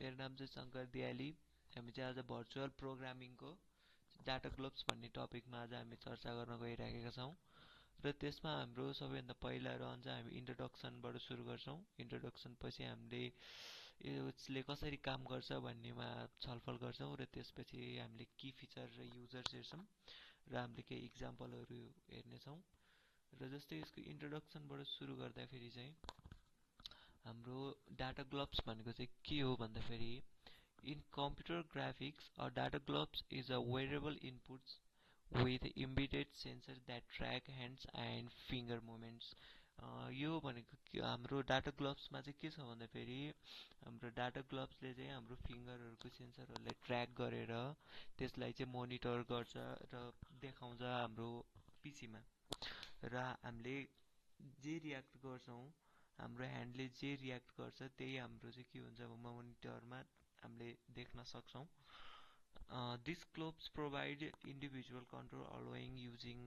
मेरो नाम चाहिँ शङ्कर दियाली। हामी चाहिँ आज भर्चुअल प्रोग्रामिङको डाटा ग्लोब्स भन्ने टपिकमा आज हामी चर्चा गर्न गइरहेका छौँ र त्यसमा हाम्रो सबैभन्दा पहिला रहन्छ हामी इन्ट्रोडक्सनबाट सुरु गर्छौँ। इन्ट्रोडक्सन पछि हामीले यसले कसरी काम गर्छ भन्नेमा छलफल गर्छौँ र त्यसपछि हामीले की फिचर र युजर्स हेर्छौँ र हामीले केही इक्जाम्पलहरू हेर्नेछौँ। र जस्तै यसको इन्ट्रोडक्सनबाट सुरु गर्दाखेरि चाहिँ हाम्रो डाटा ग्लोब्स भनेको चाहिँ के हो भन्दाखेरि in computer graphics a data gloves is a wearable inputs with embedded sensor that track hands and finger movements। यो भनेको हाम्रो डाटा ग्लोब्समा चाहिँ के छ भन्दाखेरि हाम्रो डाटा ग्लोब्सले चाहिँ हाम्रो फिङ्गरहरूको सेन्सरहरूलाई ट्र्याक गरेर त्यसलाई चाहिँ मोनिटर गर्छ र देखाउँछ हाम्रो पिसीमा। र हामीले जे रियाक्ट गर्छौँ, हाम्रो ह्यान्डले जे रियाक्ट गर्छ त्यही हाम्रो चाहिँ के हुन्छ मोनिटरमा हामीले देख्न सक्छौँ। These globes provide individual control, allowing using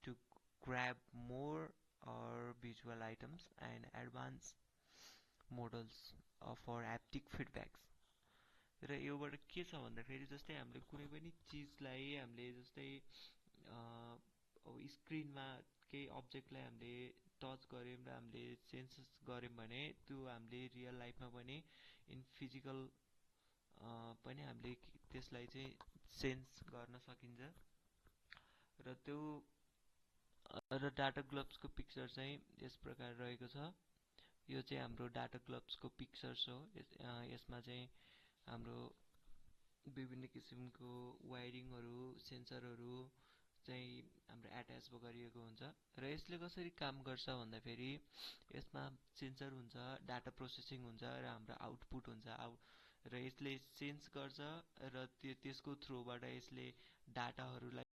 to grab more or visual items and advanced models for haptic feedbacks। र योबाट के छ भन्दाखेरि जस्तै हामीले कुनै पनि चिजलाई हामीले जस्तै अब स्क्रिनमा केही अब्जेक्टलाई हामीले टच गऱ्यौँ र हामीले सेन्स गऱ्यौँ भने त्यो हामीले रियल लाइफमा पनि इन फिजिकल पनि हामीले त्यसलाई चाहिँ सेन्स गर्न सकिन्छ। र त्यो र डाटा ग्लोब्सको पिक्चर चाहिँ यस प्रकार रहेको छ। यो चाहिँ हाम्रो डाटा ग्लोब्सको पिक्चर्स हो। यसमा चाहिँ हाम्रो विभिन्न किसिमको वायरिङहरू सेन्सरहरू चाहिँ हाम्रो एट्याच गरिएको हुन्छ। र यसले कसरी काम गर्छ भन्दाखेरि यसमा सेन्सर हुन्छ, डाटा प्रोसेसिङ हुन्छ र हाम्रो आउटपुट हुन्छ। र यसले सेन्स गर्छ र त्यसको थ्रुबाट यसले डाटाहरूलाई